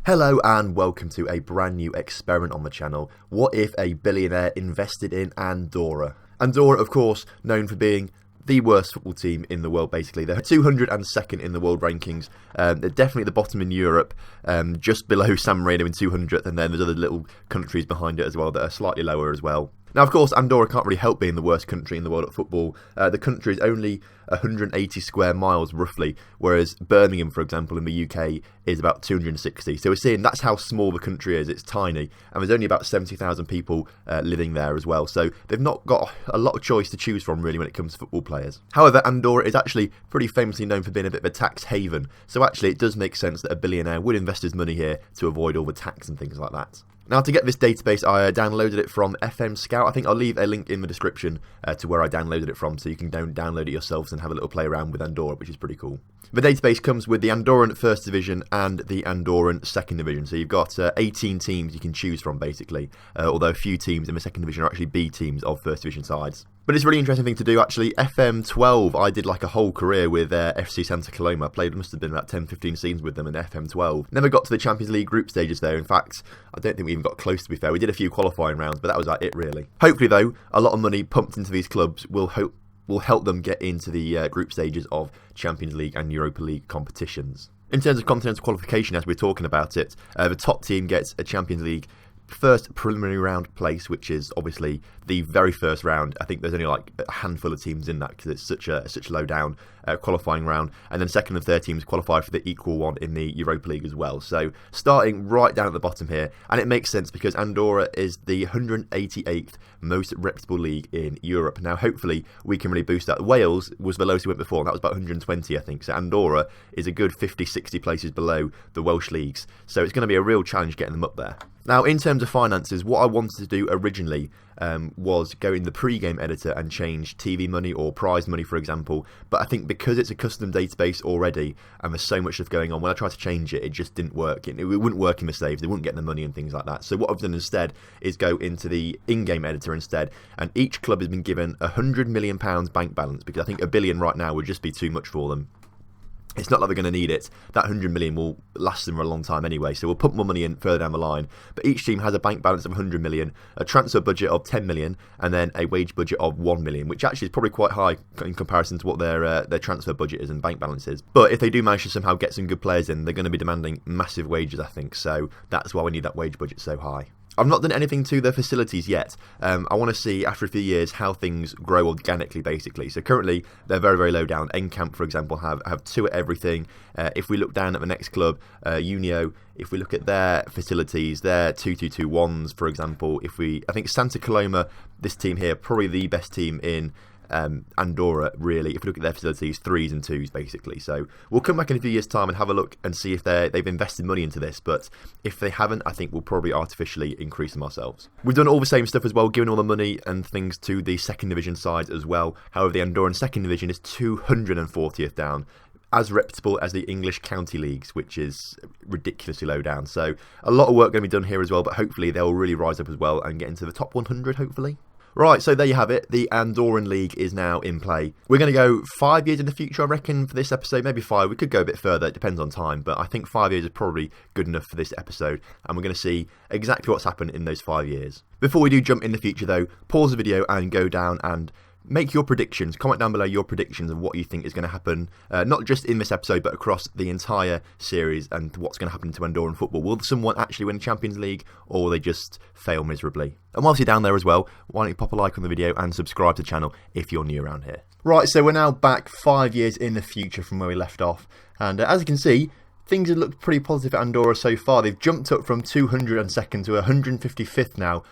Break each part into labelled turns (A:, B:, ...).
A: Hello and welcome to a brand new experiment on the channel. What if a billionaire invested in Andorra? Andorra, of course, known for being the worst football team in the world, basically. They're 202nd in the world rankings. They're definitely at the bottom in Europe, just below San Marino in 200th, and then there's other little countries behind it as well that are slightly lower as well. Now, of course, Andorra can't really help being the worst country in the world at football. The country is only 180 square miles, roughly, whereas Birmingham, for example, in the UK is about 260. So we're seeing that's how small the country is. It's tiny, and there's only about 70,000 people living there as well. So they've not got a lot of choice to choose from, really, when it comes to football players. However, Andorra is actually pretty famously known for being a bit of a tax haven. So actually, it does make sense that a billionaire would invest his money here to avoid all the tax and things like that. Now, to get this database, I downloaded it from FM Scout. I think I'll leave a link in the description to where I downloaded it from, so you can download it yourselves and have a little play around with Andorra, which is pretty cool. The database comes with the Andorran First Division and the Andorran Second Division, so you've got 18 teams you can choose from, basically, although a few teams in the Second Division are actually B teams of First Division sides. But it's a really interesting thing to do, actually. FM12, I did like a whole career with FC Santa Coloma. I played, must have been about 10-15 seasons with them in FM12. Never got to the Champions League group stages there. In fact, I don't think we even got close, to be fair. We did a few qualifying rounds, but that was like it, really. Hopefully, though, a lot of money pumped into these clubs will help them get into the group stages of Champions League and Europa League competitions. In terms of continental qualification, as we're talking about it, the top team gets a Champions League first preliminary round place, which is obviously the very first round. I think there's only like a handful of teams in that because it's such a low down qualifying round, and then second and third teams qualify for the equal one in the Europa League as well. So starting right down at the bottom here, and it makes sense because Andorra is the 188th most reputable league in Europe. Now hopefully we can really boost that. Wales was the lowest we went before, and that was about 120, I think. So Andorra is a good 50-60 places below the Welsh leagues, so it's going to be a real challenge getting them up there. Now, in terms of finances, what I wanted to do originally was go in the pre-game editor and change TV money or prize money, for example. But I think because it's a custom database already and there's so much stuff going on, when I tried to change it, it just didn't work. It wouldn't work in the saves. They wouldn't get the money and things like that. So what I've done instead is go into the in-game editor instead. And each club has been given £100 million bank balance, because I think $1 billion right now would just be too much for them. It's not like they're going to need it. That 100 million will last them for a long time anyway, so we'll put more money in further down the line. But each team has a bank balance of 100 million, a transfer budget of 10 million, and then a wage budget of 1 million, which actually is probably quite high in comparison to what their transfer budget is and bank balance is. But if they do manage to somehow get some good players in, they're going to be demanding massive wages, I think. So that's why we need that wage budget so high. I've not done anything to the facilities yet. I want to see, after a few years, how things grow organically, basically. So currently, they're very, very low down. Encamp, for example, have two at everything. If we look down at the next club, Unio, if we look at their facilities, their 2-2-2-1s, for example, I think Santa Coloma, this team here, probably the best team in Andorra, really. If we look at their facilities, 3s and 2s, basically. So we'll come back in a few years' time and have a look and see if they've invested money into this. But if they haven't, I think we'll probably artificially increase them ourselves. We've done all the same stuff as well, giving all the money and things to the second division sides as well. However, the Andorran second division is 240th down, as reputable as the English county leagues, which is ridiculously low down. So a lot of work going to be done here as well, but hopefully they'll really rise up as well and get into the top 100, hopefully. Right, so there you have it. The Andorran League is now in play. We're going to go 5 years in the future, I reckon, for this episode. Maybe 5. We could go a bit further. It depends on time. But I think 5 years is probably good enough for this episode. And we're going to see exactly what's happened in those 5 years. Before we do jump in the future, though, pause the video and go down and make your predictions. Comment down below your predictions of what you think is going to happen, not just in this episode, but across the entire series, and what's going to happen to Andorran football. Will someone actually win the Champions League, or will they just fail miserably? And whilst you're down there as well, why don't you pop a like on the video and subscribe to the channel if you're new around here. Right, so we're now back 5 years in the future from where we left off. And as you can see, things have looked pretty positive at Andorra so far. They've jumped up from 202nd to 155th now,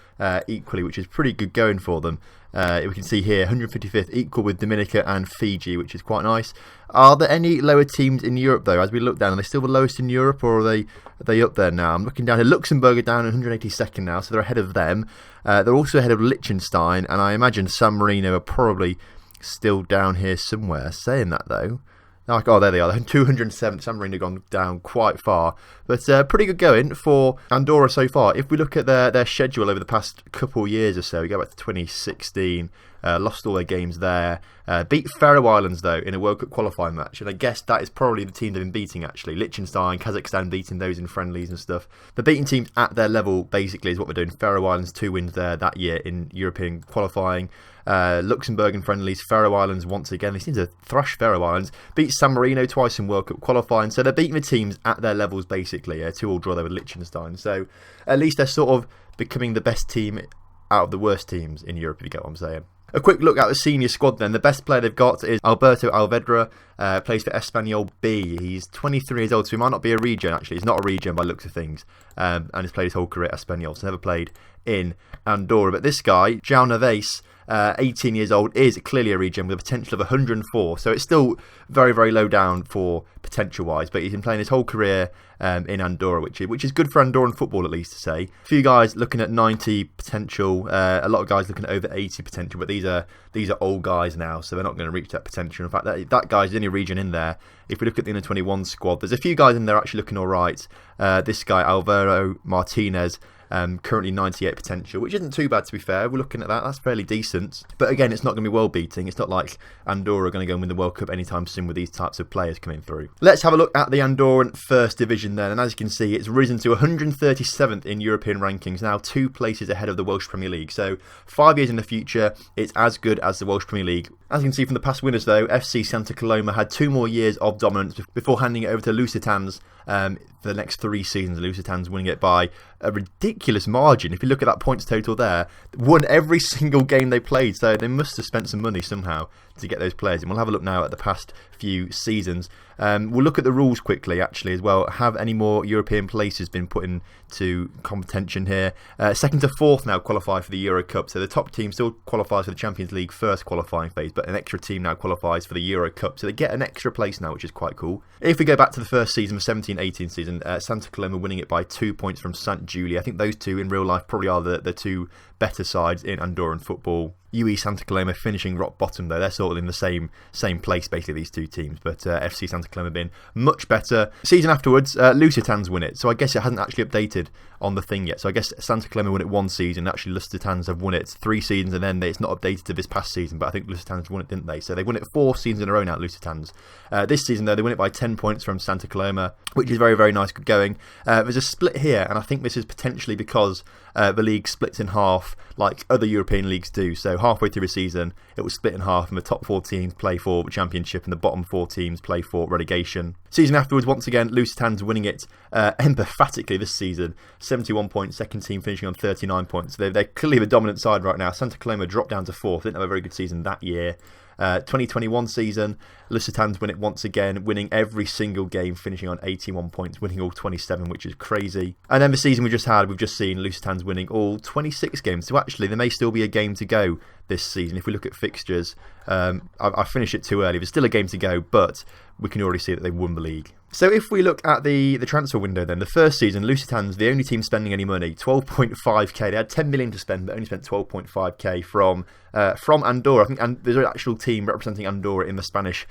A: equally, which is pretty good going for them. We can see here 155th, equal with Dominica and Fiji, which is quite nice. Are there any lower teams in Europe, though? As we look down, are they still the lowest in Europe, or are they up there now? I'm looking down here. Luxembourg are down 182nd now, so they're ahead of them. They're also ahead of Liechtenstein, and I imagine San Marino are probably still down here somewhere. Saying that, though, oh, there they are. 207. San Marino gone down quite far. But pretty good going for Andorra so far. If we look at their schedule over the past couple of years or so, we go back to 2016. lost all their games there. Beat Faroe Islands, though, in a World Cup qualifying match, and I guess that is probably the team they've been beating, actually. Liechtenstein, Kazakhstan beating those in friendlies and stuff. The beating teams at their level, basically, is what we're doing. Faroe Islands, 2 wins there that year in European qualifying. Luxembourg in friendlies, Faroe Islands once again. They seem to thrash Faroe Islands. Beat San Marino twice in World Cup qualifying. So they're beating the teams at their levels, basically. 2-2 draw there with Liechtenstein. So at least they're sort of becoming the best team out of the worst teams in Europe, if you get what I'm saying. A quick look at the senior squad then. The best player they've got is Alberto Alvedra, plays for Espanyol B. He's 23 years old, so he might not be a regen, actually. He's not a regen by the looks of things. And he's played his whole career at Espanyol, so never played in Andorra. But this guy, João Neves, 18 years old, is clearly a regen with a potential of 104. So it's still very, very low down for potential-wise. But he's been playing his whole career in Andorra, which is good for Andorran football, at least to say. A few guys looking at 90 potential, a lot of guys looking at over 80 potential, but these are old guys now, so they're not going to reach that potential. In fact, that guy's the only region in there. If we look at the under 21 squad, there's a few guys in there actually looking all right. This guy, Alvaro Martinez, currently 98 potential, which isn't too bad, to be fair. We're looking at that, that's fairly decent. But again, it's not going to be world beating. It's not like Andorra are going to go and win the World Cup anytime soon with these types of players coming through. Let's have a look at the Andorran First Division then, and as you can see, it's risen to 137th in European rankings, now 2 places ahead of the Welsh Premier League. So 5 years in the future, it's as good as the Welsh Premier League. As you can see from the past winners though, FC Santa Coloma had 2 more years of dominance before handing it over to Lusitans for the next 3 seasons. Lusitans winning it by a ridiculous margin. If you look at that points total there, won every single game they played, so they must have spent some money somehow to get those players. And we'll have a look now at the past few seasons. We'll look at the rules quickly actually as well. Have any more European places been put into contention here? 2nd to 4th now qualify for the Euro Cup, so the top team still qualifies for the Champions League first qualifying phase, but an extra team now qualifies for the Euro Cup, so they get an extra place now, which is quite cool. If we go back to the first season, the 17-18 season, Santa Coloma winning it by 2 points from Sant Julia. I think those two in real life probably are the 2 better sides in Andorran football. UE Santa Coloma finishing rock bottom though. They're sort of in the same place basically, these 2 teams, but FC Santa Coloma been much better. Season afterwards, Lusitans win it, so I guess it hasn't actually updated on the thing yet. So I guess Santa Coloma won it 1 season, actually Lusitans have won it 3 seasons, and then it's not updated to this past season, but I think Lusitans won it, didn't they? So they won it 4 seasons in a row now, Lusitans. This season though, they win it by 10 points from Santa Coloma, which is very, very nice, good going. There's a split here, and I think this is potentially because the league splits in half like other European leagues do. So halfway through the season, it was split in half, and the top 4 teams play for the Championship and the bottom 4 teams play for relegation. Season afterwards, once again, Lusitans winning it emphatically this season. 71 points, second team finishing on 39 points. So they're clearly the dominant side right now. Santa Coloma dropped down to 4th, didn't have a very good season that year. 2021 season, Lusitans win it once again, winning every single game, finishing on 81 points, winning all 27, which is crazy. And then the season we've just seen Lusitans winning all 26 games. So actually, there may still be a game to go this season. If we look at fixtures, I finished it too early. There's still a game to go, but we can already see that they've won the league. So if we look at the transfer window then, the first season, Lusitans, the only team spending any money, 12.5k. They had 10 million to spend, but only spent 12.5k from Andorra. I think, and there's an actual team representing Andorra in the Spanish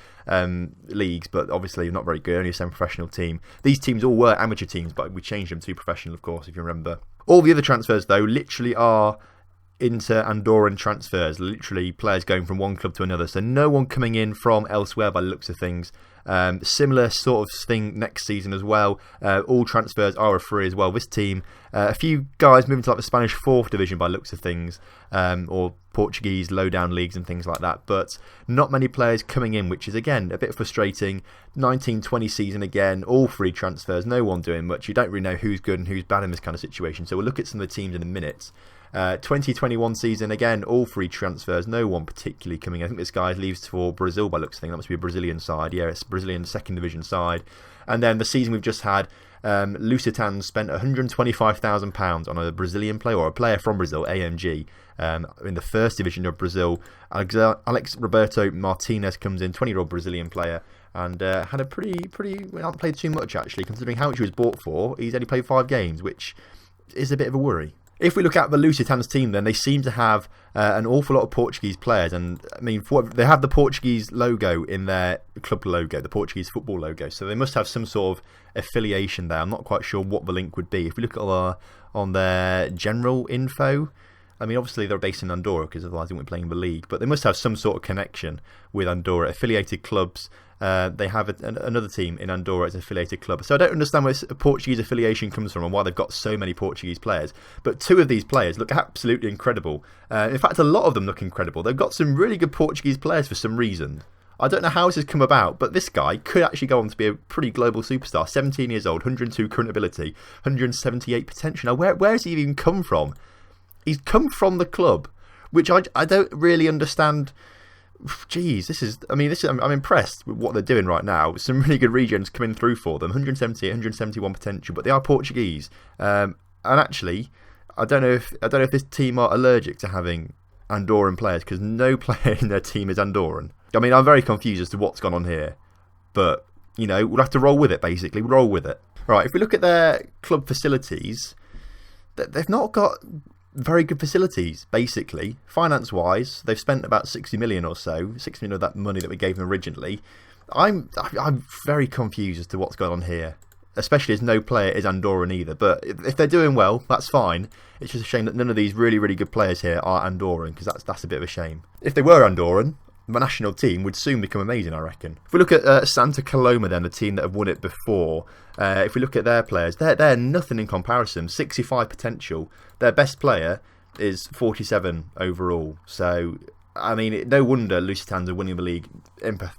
A: leagues, but obviously not very good, only a semi-professional team. These teams all were amateur teams, but we changed them to professional, of course, if you remember. All the other transfers, though, literally are inter-Andorran transfers, literally players going from one club to another, so no one coming in from elsewhere by the looks of things. Similar sort of thing next season as well. All transfers are free as well. This team, a few guys moving to like the Spanish 4th Division by looks of things, or Portuguese low-down leagues and things like that, but not many players coming in, which is again a bit frustrating. 19-20 season again, all free transfers, no one doing much. You don't really know who's good and who's bad in this kind of situation, so we'll look at some of the teams in a minute. 2021 season, again, all free transfers, no one particularly coming in. I think this guy leaves for Brazil by looks of things. That must be a Brazilian side. Yeah, it's a Brazilian 2nd Division side. And then the season we've just had, Lusitans spent £125,000 on a Brazilian player, or a player from Brazil, AMG, in the 1st Division of Brazil. Alex Roberto Martinez comes in, 20-year-old Brazilian player, and had a pretty, hasn't played too much actually, considering how much he was bought for. He's only played 5 games, which is a bit of a worry. If we look at the Lusitans team, then they seem to have an awful lot of Portuguese players, and I mean, they have the Portuguese logo in their club logo, the Portuguese football logo, so they must have some sort of affiliation there. I'm not quite sure what the link would be. If we look at on their general info, I mean, obviously they're based in Andorra because otherwise they wouldn't be playing the league, but they must have some sort of connection with Andorra. Affiliated clubs, they have another team in Andorra as an affiliated club. So I don't understand where a Portuguese affiliation comes from and why they've got so many Portuguese players. But 2 of these players look absolutely incredible. In fact, a lot of them look incredible. They've got some really good Portuguese players for some reason. I don't know how this has come about, but this guy could actually go on to be a pretty global superstar. 17 years old, 102 current ability, 178 potential. Now, where has he even come from? He's come from the club, which I don't really understand. Jeez, I'm impressed with what they're doing right now. Some really good regions coming through for them. 178, 171 potential, but they are Portuguese. And actually, I don't know if this team are allergic to having Andorran players, because no player in their team is Andorran. I mean, I'm very confused as to what's gone on here, but we'll have to roll with it. Basically, roll with it. Right, if we look at their club facilities, they've not got very good facilities, basically. Finance-wise, they've spent about 60 million or so, 60 million of that money that we gave them originally. I'm very confused as to what's going on here, especially as no player is Andorran either. But if they're doing well, that's fine. It's just a shame that none of these really, really good players here are Andorran, because that's a bit of a shame. If they were Andorran, the national team would soon become amazing, I reckon. If we look at Santa Coloma then, the team that have won it before, if we look at their players, they're nothing in comparison. 65 potential. Their best player is 47 overall. So, I mean, no wonder Lusitans are winning the league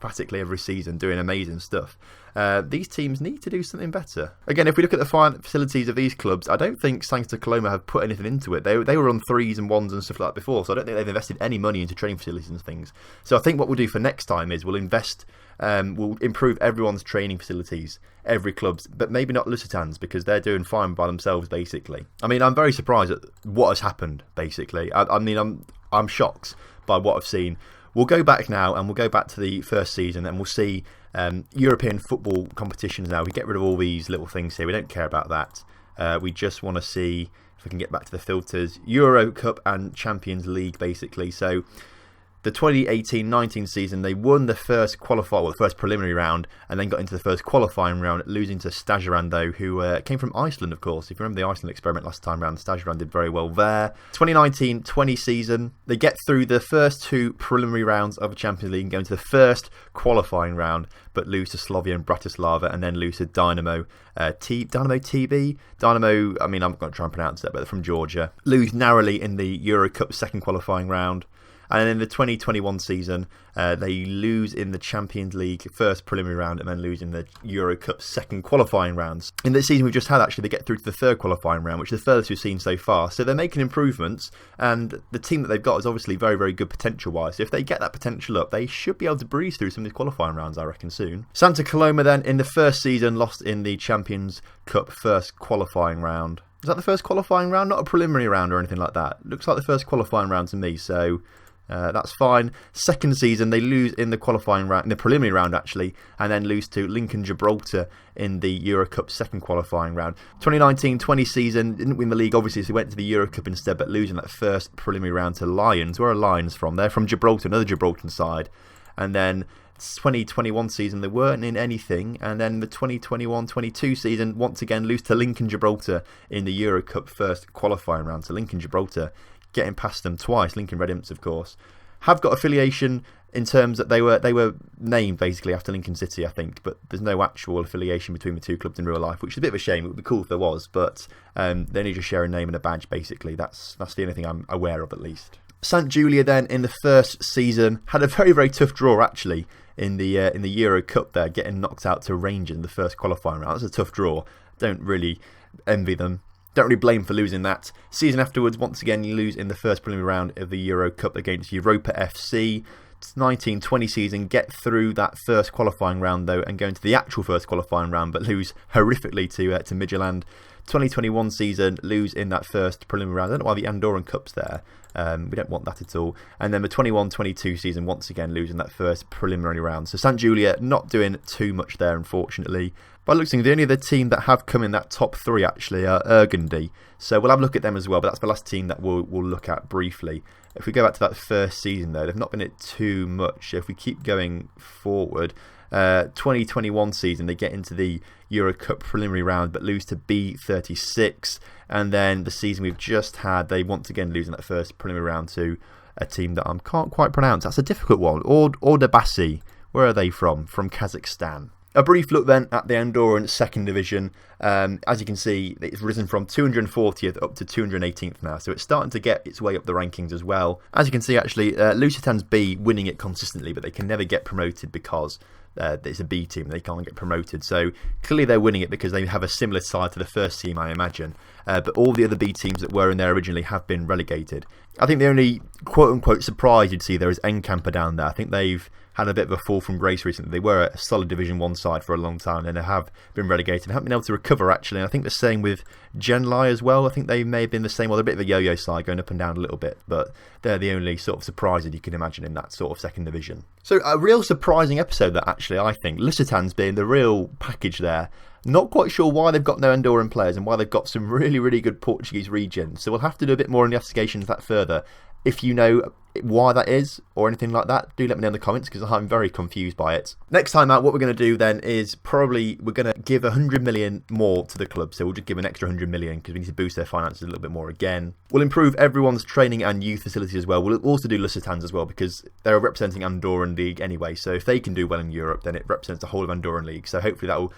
A: practically every season, doing amazing stuff. These teams need to do something better. Again, if we look at the facilities of these clubs, I don't think Santa Coloma have put anything into it. They were on 3s and 1s and stuff like that before, so I don't think they've invested any money into training facilities and things. So I think what we'll do for next time is we'll improve everyone's training facilities, every club's, but maybe not Lusitans, because they're doing fine by themselves, basically. I mean, I'm very surprised at what has happened, basically. I'm shocked by what I've seen. We'll go back now and we'll go back to the first season and we'll see European football competitions now. We get rid of all these little things here. We don't care about that. We just want to see if we can get back to the filters. Euro Cup and Champions League, basically. So the 2018-19 season, they won the first the first preliminary round, and then got into the first qualifying round, losing to Stagirando, who came from Iceland, of course. If you remember the Iceland experiment last time round, Stagirando did very well there. 2019-20 season, they get through the first 2 preliminary rounds of the Champions League and go into the first qualifying round, but lose to Slavia and Bratislava, and then lose to Dynamo TB. Dynamo, I mean, I'm not going to try and pronounce that, but they're from Georgia. Lose narrowly in the Euro Cup second qualifying round. And in the 2021 season, they lose in the Champions League first preliminary round and then lose in the Euro Cup second qualifying rounds. In the season we've just had, actually, they get through to the third qualifying round, which is the furthest we've seen so far. So they're making improvements, and the team that they've got is obviously very, very good potential-wise. So if they get that potential up, they should be able to breeze through some of these qualifying rounds, I reckon, soon. Santa Coloma then, in the first season, lost in the Champions Cup first qualifying round. Is that the first qualifying round? Not a preliminary round or anything like that. Looks like the first qualifying round to me, so that's fine. Second season, they lose in the qualifying round, in the preliminary round actually, and then lose to Lincoln Gibraltar in the Euro Cup second qualifying round. 2019-20 season, didn't win the league obviously, so they went to the Euro Cup instead, but losing that first preliminary round to Lions. Where are Lions from? They're from Gibraltar, another Gibraltar side. And then 2021 season, they weren't in anything, and then the 2021-22 season, once again lose to Lincoln Gibraltar in the Euro Cup first qualifying round. So Lincoln Gibraltar getting past them twice. Lincoln Red Imps, of course, have got affiliation in terms that they were named basically after Lincoln City, I think, but there's no actual affiliation between the two clubs in real life, which is a bit of a shame. It would be cool if there was, but they only just share a name and a badge, basically. That's the only thing I'm aware of, at least. St Julia then, in the first season, had a very, very tough draw actually in the Euro Cup there, getting knocked out to Rangers in the first qualifying round. That's a tough draw. Don't really envy them. Don't really blame for losing that. Season afterwards, once again, you lose in the first preliminary round of the Euro Cup against Europa FC. 19-20 season, get through that first qualifying round though, and go into the actual first qualifying round, but lose horrifically to Midtjylland. 2021 season, lose in that first preliminary round. I don't know why the Andorran Cup's there. We don't want that at all. And then the 21-22 season, once again, losing that first preliminary round. So St Julia not doing too much there, unfortunately. By looking, the only other team that have come in that top 3 actually are Urgendy. So we'll have a look at them as well, but that's the last team that we'll look at briefly. If we go back to that first season though, they've not been it too much. If we keep going forward, 2021 season, they get into the Euro Cup preliminary round but lose to B36. And then the season we've just had, they once again lose in that first preliminary round to a team that I can't quite pronounce. That's a difficult one. Ordabasi. Where are they from? From Kazakhstan. A brief look then at the Andorran Second Division. As you can see, it's risen from 240th up to 218th now, so it's starting to get its way up the rankings as well. As you can see, actually, Lusitan's B winning it consistently, but they can never get promoted because it's a B team. They can't get promoted, so clearly they're winning it because they have a similar side to the first team, I imagine. But all the other B teams that were in there originally have been relegated. I think the only quote-unquote surprise you'd see there is Enkamper down there. I think they've had a bit of a fall from grace recently. They were a solid Division 1 side for a long time and they have been relegated. Haven't been able to recover, actually. And I think the same with Genlai as well. I think they may have been the same. Well, they're a bit of a yo-yo side, going up and down a little bit. But they're the only sort of surprises you can imagine in that sort of second division. So a real surprising episode that, actually, I think. Lusitan's being the real package there. Not quite sure why they've got no Andorran players and why they've got some really, really good Portuguese regions. So we'll have to do a bit more investigation of that further. If you know why that is or anything like that, do let me know in the comments because I'm very confused by it. Next time out, what we're going to do then is probably we're going to give 100 million more to the club. So we'll just give an extra 100 million because we need to boost their finances a little bit more again. We'll improve everyone's training and youth facilities as well. We'll also do Lusitan's as well because they're representing Andorran League anyway. So if they can do well in Europe, then it represents the whole of Andorran League. So hopefully that will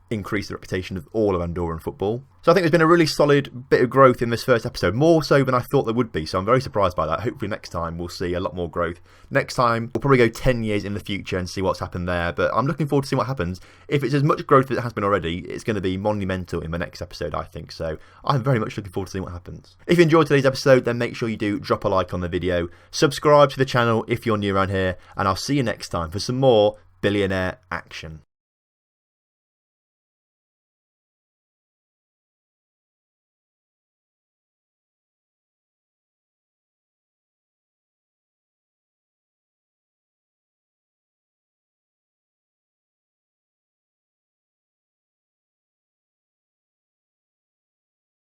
A: increase the reputation of all of Andorran football. So I think there's been a really solid bit of growth in this first episode, more so than I thought there would be, so I'm very surprised by that. Hopefully next time we'll see a lot more growth. Next time we'll probably go 10 years in the future and see what's happened there, but I'm looking forward to seeing what happens. If it's as much growth as it has been already, it's going to be monumental in the next episode, I think, so I'm very much looking forward to seeing what happens. If you enjoyed today's episode, then make sure you do drop a like on the video, subscribe to the channel if you're new around here, and I'll see you next time for some more Billionaire action.